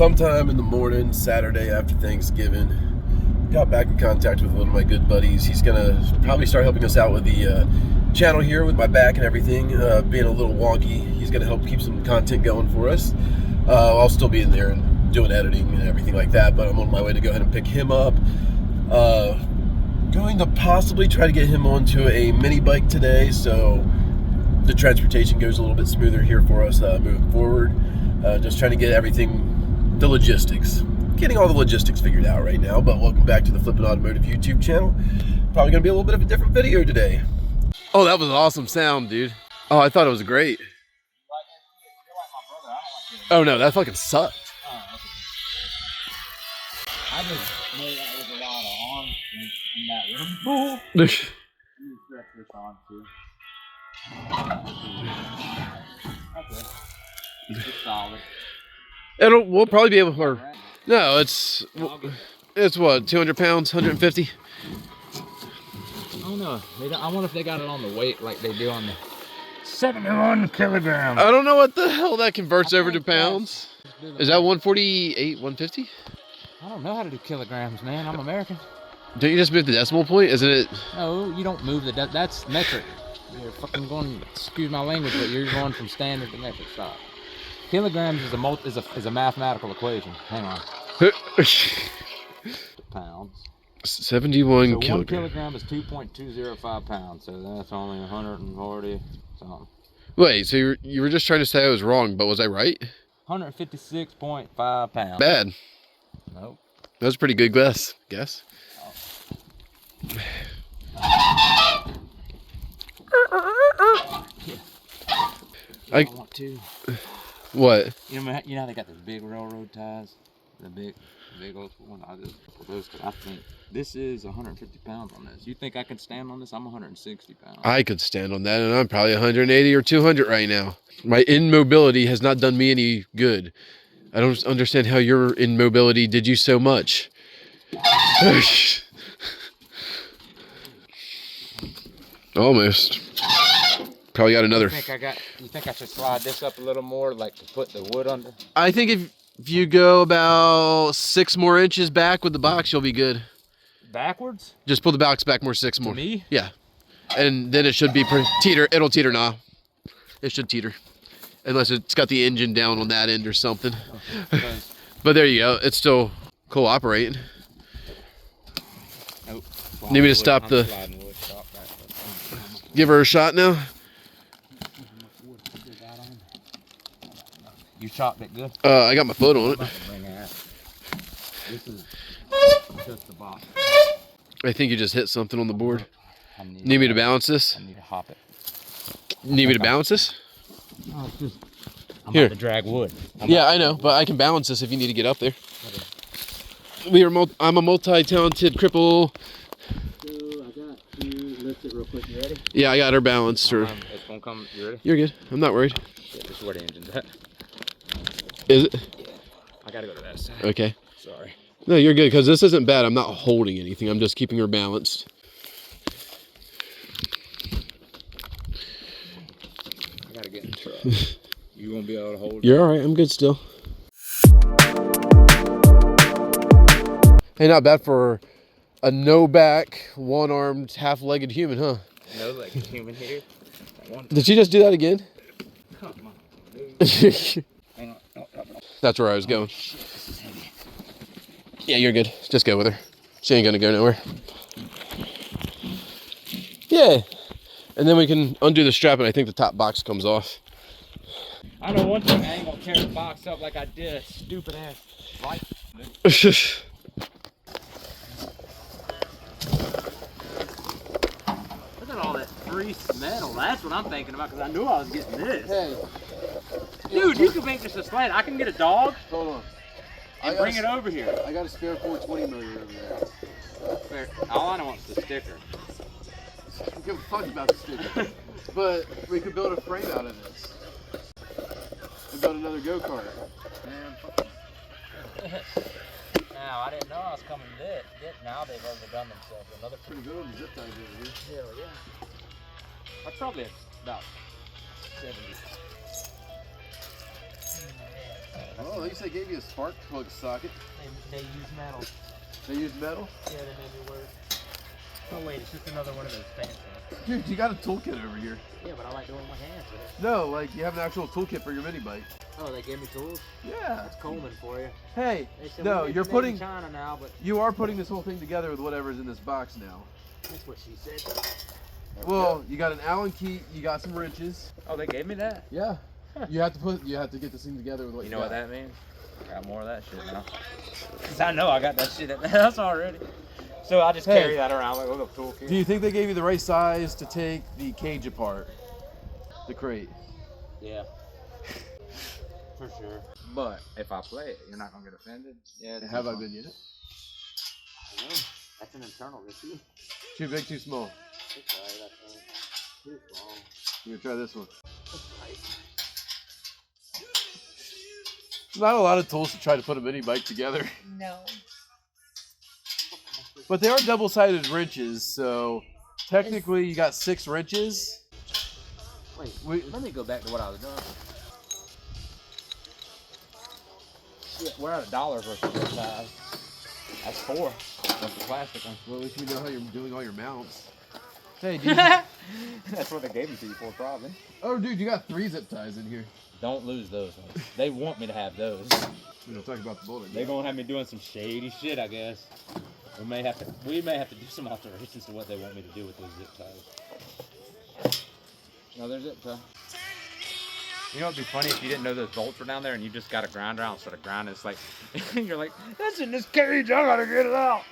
sometime in the morning, Saturday after Thanksgiving, got back in contact with one of my good buddies. He's gonna probably start helping us out with the channel here with my back and everything, being a little wonky. He's gonna help keep some content going for us. I'll still be in there and doing editing and everything like that, but I'm on my way to go ahead and pick him up. Going to possibly try to get him onto a mini bike today, so the transportation goes a little bit smoother here for us moving forward. Just trying to get everything, the logistics, getting all the logistics figured out right now. But welcome back to the Flippin Automotive YouTube channel. Probably gonna be a little bit of a different video today. Oh, that was awesome sound, dude. Oh, I thought it was great. Oh no, that fucking sucked. I just knew that was a lot of arms in that room. Let me stretch this on too. Okay. It's solid. We'll probably be able to. No, it's what, 200 pounds, 150. I don't know. I wonder if they got it on the weight like they do on the 71 kilograms. I don't know what the hell that converts over to pounds. Is that 148, 150? I don't know how to do kilograms, man. I'm American. Don't you just move the decimal point? Isn't it? No, you don't move that's metric. You're fucking going, excuse my language, but you're going from standard to metric. Stop. Kilograms is a mathematical equation. Hang on. Pounds. 71 so kilograms. 1 kilogram is 2.205 pounds, so that's only 140 something. Wait, so you were just trying to say I was wrong, but was I right? 156.5 pounds. Bad. Nope. That was a pretty good guess. I want to. What? You know how they got those big railroad ties? The big old one. I think this is 150 pounds on this. You think I can stand on this? I'm 160 pounds. I could stand on that, and I'm probably 180 or 200 right now. My immobility has not done me any good. I don't understand how your immobility did you so much. Almost. Probably got another. You think I should slide this up a little more, like to put the wood under? I think if you go about 6 more inches back with the box, you'll be good. Backwards? Just pull the box back more, 6 more. To me? Yeah. And then it should be teeter. It'll teeter now. It should teeter. Unless it's got the engine down on that end or something. Okay. But there you go. It's still cooperating. Nope. Need me to stop the... Give her a shot now? You chopped it good? I got my foot on it. This is just the box. I think you just hit something on the board. Need me to balance this? I need to hop it. Need me to balance this? Oh, it's just, I'm Here. about to drag wood. Yeah, I know, but I can balance this if you need to get up there. I'm a multi-talented cripple. So I got to lift it real quick. You ready? Yeah, I got her balanced. It's gonna come. You ready? You're good. I'm not worried. Yeah, this is where the engine's at. Is it? Yeah. I gotta go to that side. Okay. Sorry. No, you're good, because this isn't bad. I'm not holding anything. I'm just keeping her balanced. I gotta get in the truck. You won't be able to hold it? You're all right. I'm good still. Hey, not bad for a no-back, one-armed, half-legged human, huh? No, like a human here. Did you just do that again? Come on, hang on. Oh, That's where I was going. shit, this is heavy. Yeah, you're good. Just go with her. She ain't gonna go nowhere. Yeah. And then we can undo the strap, and I think the top box comes off. I know one thing, I ain't gonna tear the box up like I did a stupid ass bike. Look at all that free metal. That's what I'm thinking about, because I knew I was getting this. Hey. Dude, you can make this a sled. I can get a dog Hold on. and bring it over here. I got a spare 420 millimeter over there. All I want is the sticker. I don't give a fuck about the sticker. But we could build a frame out of this. We build another go-kart. Now, I didn't know I was coming to this. Now they've overdone themselves. Another Pretty good on the zip ties over here. Hell yeah. That's probably about 70. Oh, at least they gave you a spark plug socket. They use metal. They use metal? Yeah, they made me work. Oh wait, it's just another one of those fancy ones. Dude, you got a toolkit over here. Yeah, but I like doing my hands with it. No, like you have an actual toolkit for your mini bike. Oh, they gave me tools? Yeah. That's Coleman for you. Hey, They said, no, "We're you're made in putting. China now, but You are putting this whole thing together with whatever's in this box now. that's what she said. Well, you got an Allen key. You got some wrenches. Oh, they gave me that? Yeah. You have to get this thing together with what You you know got. what that means? I got more of that shit now. Cause I know I got that shit at the house already. So I just carry that around like a little toolkit. Do you think they gave you the right size to take the cage apart? The crate. Yeah. For sure. But if I play it, you're not gonna get offended. Yeah. Have I been yet? I know. That's an internal issue. Too big, too small. It's right, I think. Too small. You're gonna try this one. That's right. Not a lot of tools to try to put a mini bike together. No. But they are double-sided wrenches, so technically you got 6 wrenches. Wait, let me go back to what I was doing. Shit, we're at $1 versus this size. That's 4. That's the plastic one. Well, at least you know how you're doing all your mounts. Hey, dude. That's what they gave them to you for, probably. Oh, dude, you got 3 zip ties in here. Don't lose those ones. They want me to have those. We don't talk about the bolting. They're gonna have me doing some shady shit, I guess. We may have to do some alterations to what they want me to do with those zip ties. No, there's zip tie. You know what'd be funny if you didn't know those bolts were down there and you just got a grinder out instead of grinding. It's like you're like, that's in this cage. I gotta get it out.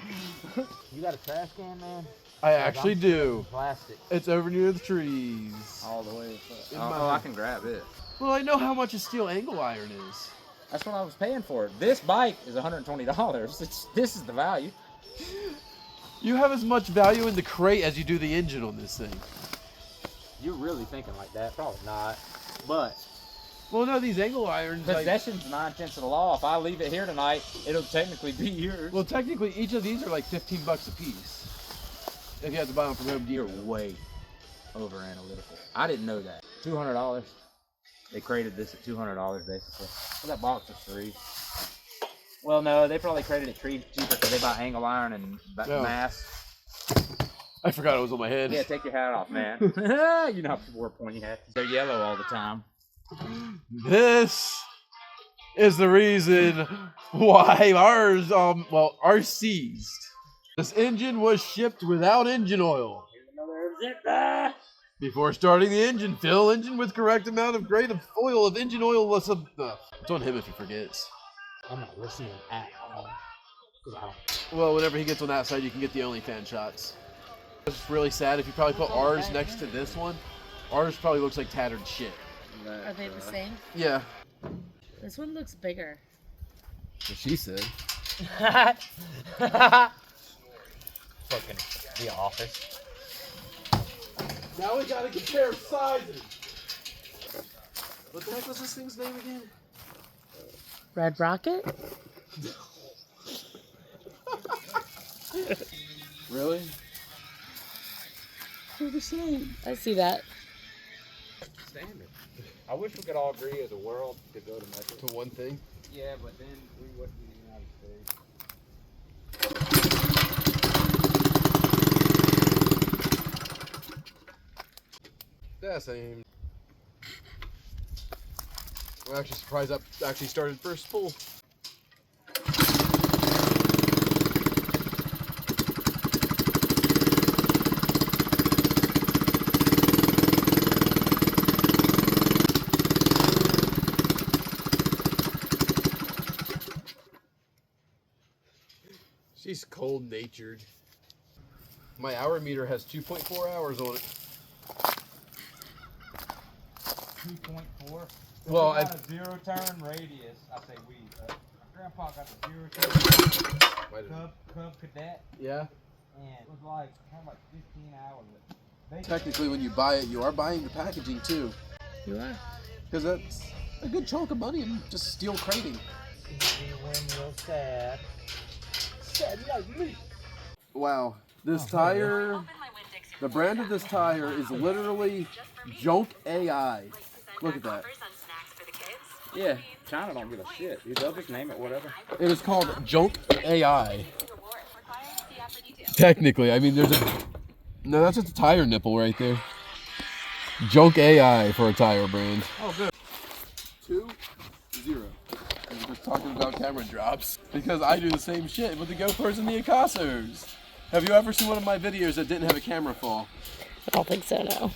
You got a trash can, man? I actually do. Plastic. It's over near the trees. All the way. Oh, I can grab it. Well, I know how much a steel angle iron is. That's what I was paying for. This bike is $120. This is the value. You have as much value in the crate as you do the engine on this thing. You're really thinking like that? Probably not. But Well, no, these angle irons. possession's 9/10 of the law. If I leave it here tonight, it'll technically be yours. Well, technically, each of these are like $15 a piece. If you have to buy them from Home You're Depot. way over analytical. I didn't know that. $200. They crated this at $200 basically. Well, that box was free. Well, no, they probably crated it cheaper because they buy angle iron and mass. I forgot it was on my head. Yeah, take your hat off, man. You know how people wear pointy hats. They're yellow all the time. This is the reason why ours seized. This engine was shipped without engine oil. Before starting the engine, fill engine with correct amount of grade of oil of engine oil. It's on him if he forgets. I'm not listening at all. Because I don't. Well, whenever he gets on that side, you can get the OnlyFans shots. It's really sad if you probably put ours next to this one. Ours probably looks like tattered shit. Are they the same? Yeah. This one looks bigger. What she said. Fucking The Office. Now we gotta compare sizes. What the heck was this thing's name again? Red Rocket? Really? They're the same. I see that. Standard. I wish we could all agree as a world to go to metric. To one thing. Yeah, but then we wouldn't be in the United States. Yeah, same. I'm actually surprised that actually started first spool. She's cold-natured. My hour meter has 2.4 hours on it. 2.4. Well, we got a zero turn radius. I say we. My grandpa got a zero turn Cub Cadet, Yeah. and it was like 15 hours. Technically, when you buy it, you are buying the packaging too, You are. because that's a good chunk of money in just steel crating. When you're sad. Sad like me. Wow, this tire, the brand of this tire is literally junk AI. Look at that. Yeah, China don't give a shit. Dude, they'll just name it whatever. It is called Junk AI. Technically, I mean, there's a... No, that's just a tire nipple right there. Junk AI for a tire brand. Oh, good. 2-0. We're just talking about camera drops. Because I do the same shit with the GoPros and the Acasos. Have you ever seen one of my videos that didn't have a camera fall? I don't think so, no.